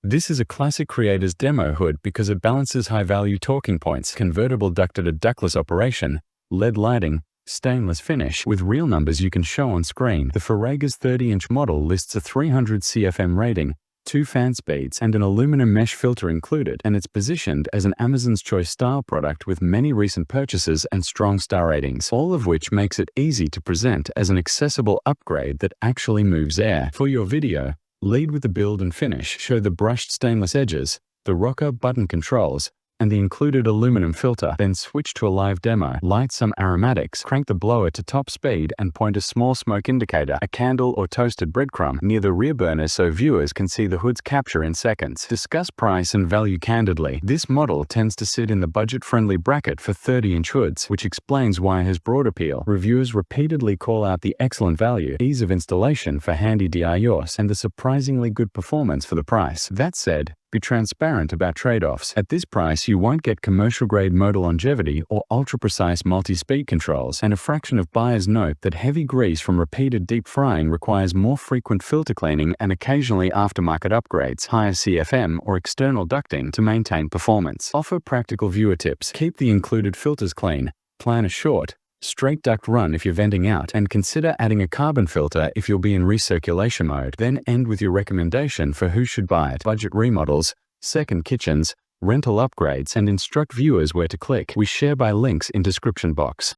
This is a classic creator's demo hood because it balances high-value talking points, convertible ducted ductless operation, LED lighting, stainless finish, with real numbers you can show on screen. The FIREGAS 30-inch model lists a 300 CFM rating, 2 fan speeds, and an aluminum mesh filter included, and it's positioned as an Amazon's Choice style product with many recent purchases and strong star ratings, all of which makes it easy to present as an accessible upgrade that actually moves air. For your video, lead with the build and finish. Show the brushed stainless edges, the rocker button controls, and the included aluminum filter. Then switch to a live demo. Light some aromatics, crank the blower to top speed, and point a small smoke indicator, a candle or toasted breadcrumb, near the rear burner so viewers can see the hood's capture in seconds. Discuss price and value candidly. This model tends to sit in the budget-friendly bracket for 30-inch hoods, which explains why it has broad appeal. Reviewers repeatedly call out the excellent value, ease of installation for handy DIY use, and the surprisingly good performance for the price. That said, be transparent about trade-offs. At this price, you won't get commercial-grade motor longevity or ultra-precise multi-speed controls, and a fraction of buyers note that heavy grease from repeated deep frying requires more frequent filter cleaning and occasionally aftermarket upgrades, higher CFM or external ducting to maintain performance. Offer practical viewer tips. Keep the included filters clean. Plan a short, straight duct run if you're venting out, and consider adding a carbon filter if you'll be in recirculation mode. Then end with your recommendation for who should buy it. Budget remodels, second kitchens, rental upgrades, and instruct viewers where to click. We share by links in description box.